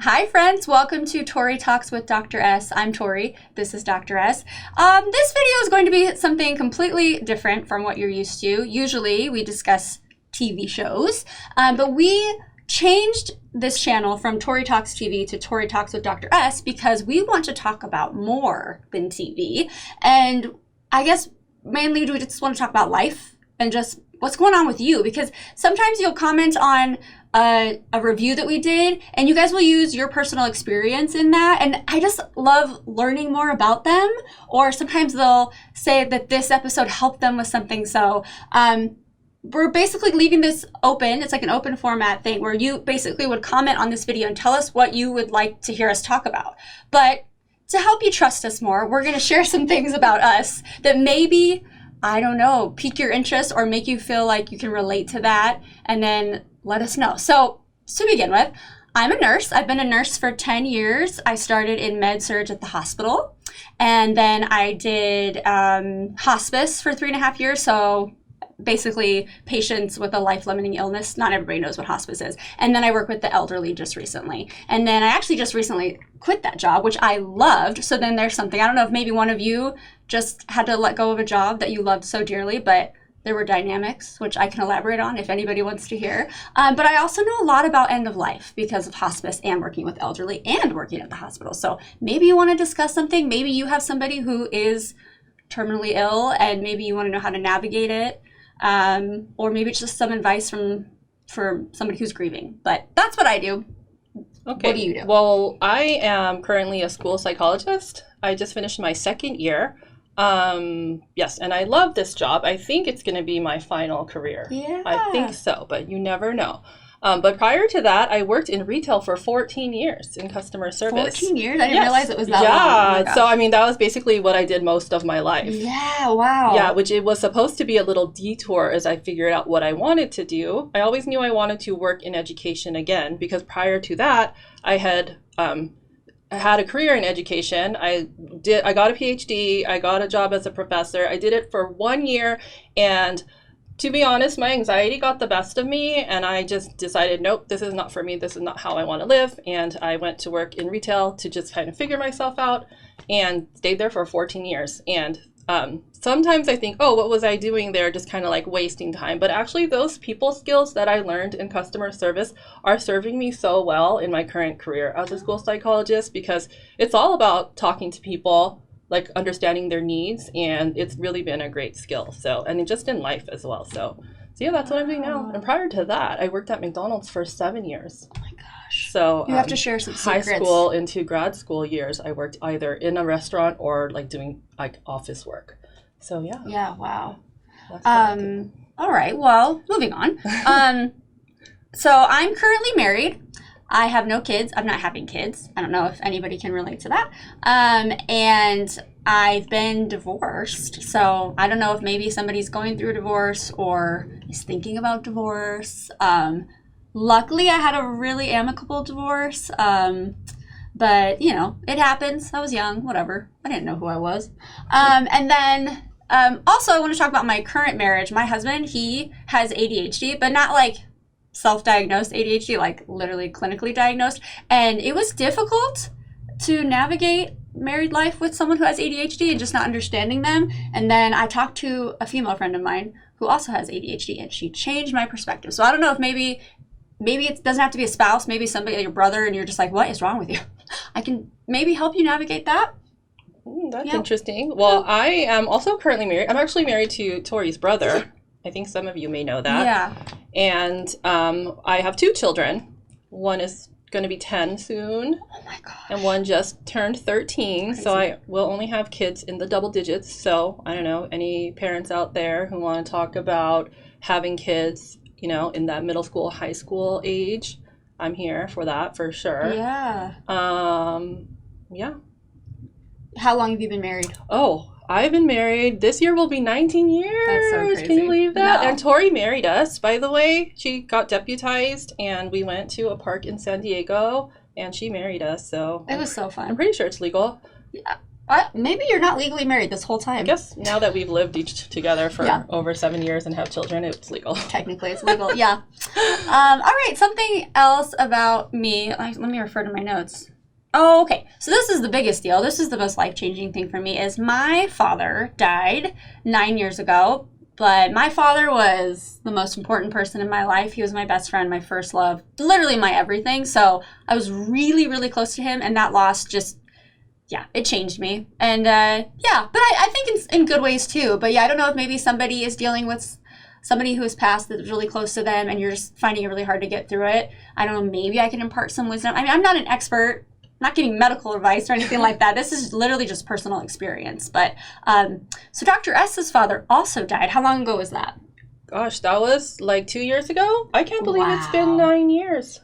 Hi friends, welcome to Tori Talks with Dr. S. I'm Tori, this is Dr. S. This video is going to be something completely different from what you're used to. Usually we discuss TV shows, but we changed this channel from Tori Talks TV to Tori Talks with Dr. S because we want to talk about more than TV. And I guess mainly we just want to talk about life and just what's going on with you, because sometimes you'll comment on a review that we did and you guys will use your personal experience in that, and I just love learning more about them. Or sometimes they'll say that this episode helped them with something. So we're basically leaving this open. It's like an open format thing where you basically would comment on this video and tell us what you would like to hear us talk about. But to help you trust us more, we're going to share some things about us that maybe, I don't know, pique your interest or make you feel like you can relate to that, and then let us know. So to begin with, I'm a nurse. I've been a nurse for 10 years. I started in med surg at the hospital, and then I did hospice for 3.5 years. So basically patients with a life-limiting illness. Not everybody knows what hospice is. And then I work with the elderly just recently. And then I actually just recently quit that job, which I loved. So then there's something, I don't know if maybe one of you just had to let go of a job that you loved so dearly, but there were dynamics, which I can elaborate on if anybody wants to hear. But I also know a lot about end of life because of hospice and working with elderly and working at the hospital. So maybe you want to discuss something. Maybe you have somebody who is terminally ill and maybe you want to know how to navigate it. Or maybe it's just some advice for somebody who's grieving. But that's what I do. Okay. What do you do? Well, I am currently a school psychologist. I just finished my second year. Yes, and I love this job. I think it's going to be my final career. Yeah. I think so, but you never know. But prior to that, I worked in retail for 14 years in customer service. 14 years? I didn't realize it was that long. Yeah, so I mean, that was basically what I did most of my life. Yeah, wow. Yeah, which it was supposed to be a little detour as I figured out what I wanted to do. I always knew I wanted to work in education again, because prior to that, I had a career in education. I got a PhD. I got a job as a professor. I did it for 1 year, and to be honest, my anxiety got the best of me, and I just decided, nope, this is not for me. This is not how I want to live. And I went to work in retail to just kind of figure myself out, and stayed there for 14 years. And sometimes I think, oh, what was I doing there? Just kind of like wasting time. But actually, those people skills that I learned in customer service are serving me so well in my current career as a school psychologist, because it's all about talking to people, like understanding their needs, and it's really been a great skill. So, and just in life as well. So yeah, that's what I'm doing now. And prior to that, I worked at McDonald's for 7 years. Oh my gosh. So you have to share some secrets. High school into grad school years, I worked either in a restaurant or like doing like office work. So yeah. Yeah, wow. That's what I do. All right, well, moving on. So I'm currently married. I have no kids. I'm not having kids. I don't know if anybody can relate to that. And I've been divorced. So I don't know if maybe somebody's going through a divorce or is thinking about divorce. Luckily, I had a really amicable divorce. But, you know, it happens. I was young, whatever. I didn't know who I was. And then also I want to talk about my current marriage. My husband, he has ADHD, but not like self-diagnosed ADHD, like literally clinically diagnosed. And it was difficult to navigate married life with someone who has ADHD and just not understanding them. And then I talked to a female friend of mine who also has ADHD, and she changed my perspective. So I don't know if maybe it doesn't have to be a spouse, maybe somebody, your brother, and you're just like, what is wrong with you? I can maybe help you navigate that. That's interesting. Well, I am also currently married. I'm actually married to Tori's brother. I think some of you may know that. Yeah. And I have 2 children. One is going to be 10 soon. Oh my gosh. And one just turned 13. Crazy. So I will only have kids in the double digits. So I don't know, any parents out there who want to talk about having kids, you know, in that middle school, high school age, I'm here for that for sure. Yeah. Yeah. How long have you been married? Oh, I've been married. This year will be 19 years. That's so crazy. Can you believe that? No. And Tori married us, by the way. She got deputized, and we went to a park in San Diego, and she married us. So It was so I'm fun. pretty sure it's legal. Yeah. Maybe you're not legally married this whole time. I guess now that we've lived each together for over 7 years and have children, it's legal. Technically, it's legal, yeah. All right, something else about me. Let me refer to my notes. Oh, okay. So this is the biggest deal. This is the most life-changing thing for me is my father died 9 years ago, but my father was the most important person in my life. He was my best friend, my first love, literally my everything. So I was really, really close to him, and that loss just, yeah, it changed me. And yeah, but I think in good ways too. But yeah, I don't know if maybe somebody is dealing with somebody who has passed that's really close to them and you're just finding it really hard to get through it. I don't know, maybe I can impart some wisdom. I mean, I'm not an expert, not giving medical advice or anything like that. This is literally just personal experience. But so Dr. S's father also died. How long ago was that? Gosh, that was like 2 years ago. I can't believe it's been 9 years.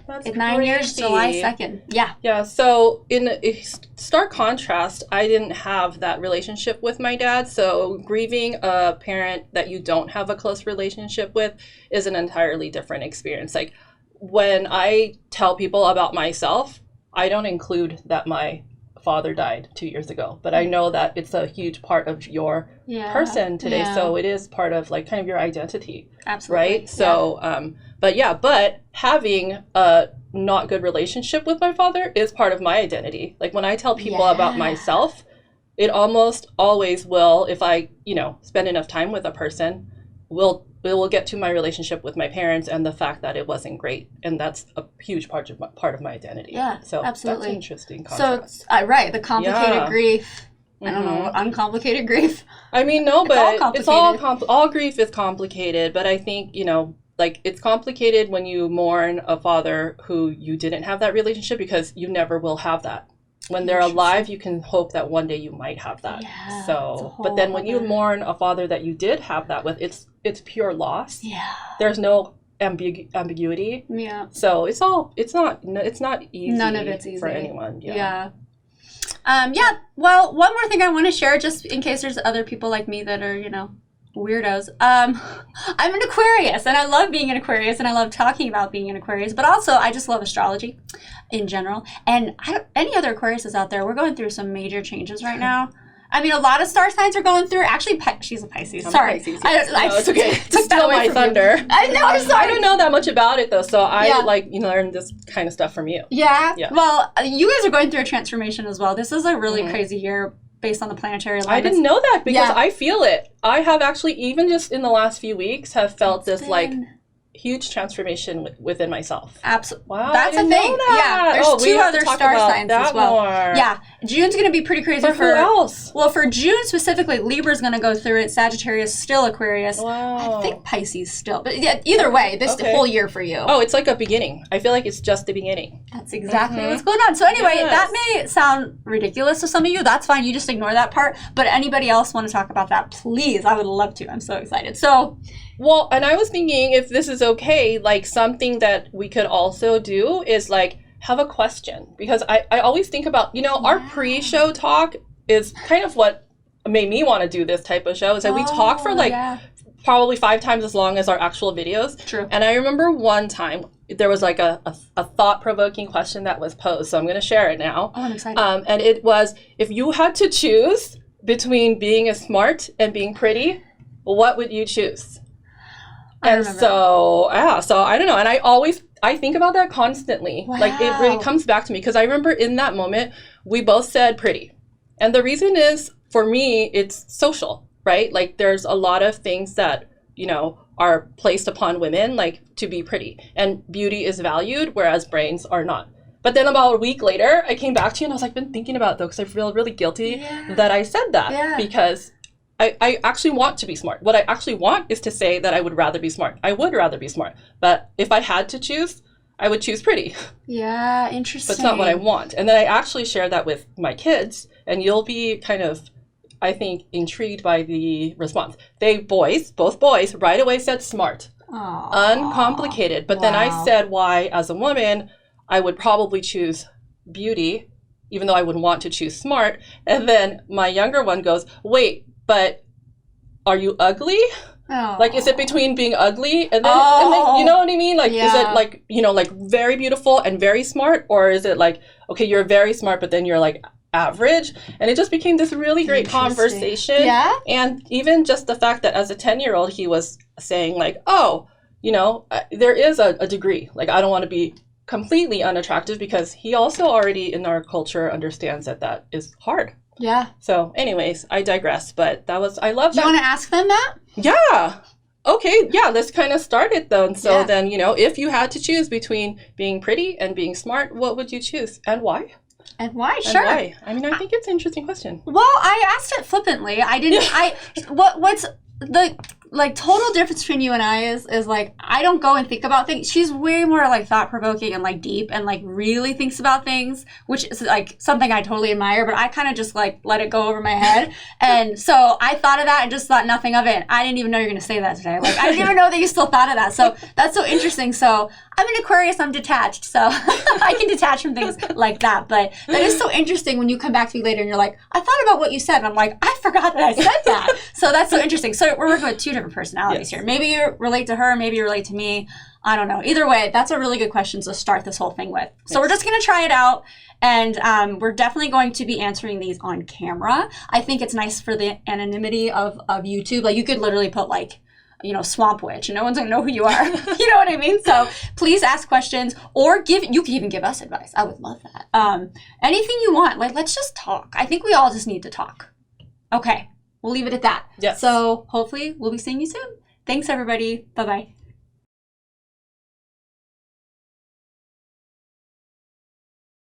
That's 9 years, July 2nd. Yeah. Yeah. So in a stark contrast, I didn't have that relationship with my dad. So grieving a parent that you don't have a close relationship with is an entirely different experience. Like when I tell people about myself, I don't include that my father died 2 years ago, but I know that it's a huge part of your person today. Yeah. So it is part of like kind of your identity. Absolutely. Right. So, but having a not good relationship with my father is part of my identity. Like when I tell people about myself, it almost always will, if I, spend enough time with a person, it will get to my relationship with my parents and the fact that it wasn't great. And that's a huge part of my identity. Yeah, so absolutely. That's interesting contrast. So, right, the complicated grief. I don't know, uncomplicated grief. I mean, no, but it's all grief is complicated. But I think, like it's complicated when you mourn a father who you didn't have that relationship because you never will have that. When they're alive, you can hope that one day you might have that. Yeah, so, but then when you mourn a father that you did have that with, it's pure loss. Yeah. There's no ambiguity. Yeah. So it's not easy. None of it's easy for anyone. Yeah. Well, one more thing I want to share, just in case there's other people like me that are, weirdos. I'm an Aquarius, and I love being an Aquarius, and I love talking about being an Aquarius, but also I just love astrology in general. And any other Aquariuses out there, we're going through some major changes right now. I mean, a lot of star signs are going through. Actually, she's a Pisces. Sorry. Pisces, yes. It's okay. To steal my thunder. I know, I'm sorry. I don't know that much about it, though, so I learn this kind of stuff from you. Yeah? Well, you guys are going through a transformation as well. This is a really crazy year based on the planetary alignments. I didn't know that because I feel it. I have actually, even just in the last few weeks, have felt this huge transformation within myself. Absolutely. Wow. That's a thing. Yeah. There's two other star signs as well. More. Yeah. June's going to be pretty crazy for who else? Well, for June specifically, Libra's going to go through it. Sagittarius still Aquarius. Wow. I think Pisces still. But yeah, either way, this whole year for you. Oh, it's like a beginning. I feel like it's just the beginning. That's exactly what's going on. So anyway, that may sound ridiculous to some of you. That's fine. You just ignore that part. But anybody else want to talk about that, please. I would love to. I'm so excited. So... Well, and I was thinking if this is okay, like something that we could also do is like have a question. Because I always think about, our pre-show talk is kind of what made me want to do this type of show. Is that we talk for probably 5 times as long as our actual videos. True. And I remember one time there was like a thought-provoking question that was posed. So I'm going to share it now. Oh, I'm excited. And it was, if you had to choose between being smart and being pretty, what would you choose? And so I don't know. And I think about that constantly. Wow. Like it really comes back to me because I remember in that moment, we both said pretty. And the reason is for me, it's social, right? Like there's a lot of things that, are placed upon women, like to be pretty and beauty is valued, whereas brains are not. But then about a week later, I came back to you and I was like, been thinking about it though, because I feel really guilty that I said that because I actually want to be smart. What I actually want is to say that I would rather be smart. I would rather be smart. But if I had to choose, I would choose pretty. Yeah, interesting. But it's not what I want. And then I actually shared that with my kids, and you'll be kind of, I think, intrigued by the response. Both boys, right away said smart. Aww. Uncomplicated. But then I said why, as a woman, I would probably choose beauty, even though I would want to choose smart. And then my younger one goes, wait, but are you ugly? Oh. Like, is it between being ugly and then, you know what I mean? Like, is it like, like very beautiful and very smart? Or is it like, okay, you're very smart, but then you're like average. And it just became this really great conversation. Yeah. And even just the fact that as a 10-year-old, he was saying like, oh, you know, there is a degree. Like, I don't want to be completely unattractive, because he also already in our culture understands that that is hard. Yeah. So anyways, I digress, but I love that. Do you want to ask them that? Yeah. Okay, yeah, let's kind of start it though. And so then, you know, if you had to choose between being pretty and being smart, what would you choose and why? And why? Sure. Why? I mean, I think it's an interesting question. Well, I asked it flippantly. I didn't. What's the like total difference between you and I is like, I don't go and think about things. She's way more like thought provoking and like deep and like really thinks about things, which is like something I totally admire, but I kind of just like let it go over my head. And so I thought of that and just thought nothing of it. I didn't even know you were going to say that today. Like, I didn't even know that you still thought of that. So that's so interesting. So I'm an Aquarius, I'm detached. So I can detach from things like that. But that is so interesting when you come back to me later and you're like, I thought about what you said. And I'm like, I forgot that I said that. So that's so interesting. So we're working with two different personalities here. Maybe you relate to her, maybe you relate to me. I don't know. Either way, that's a really good question to start this whole thing with. So we're just going to try it out. And we're definitely going to be answering these on camera. I think it's nice for the anonymity of YouTube. Like, you could literally put like, you know, Swamp Witch, and no one's gonna know who you are. You know what I mean? So please ask questions, or you can even give us advice. I would love that. Anything you want. Like, let's just talk. I think we all just need to talk. Okay, we'll leave it at that. Yes. So hopefully we'll be seeing you soon. Thanks, everybody. Bye-bye.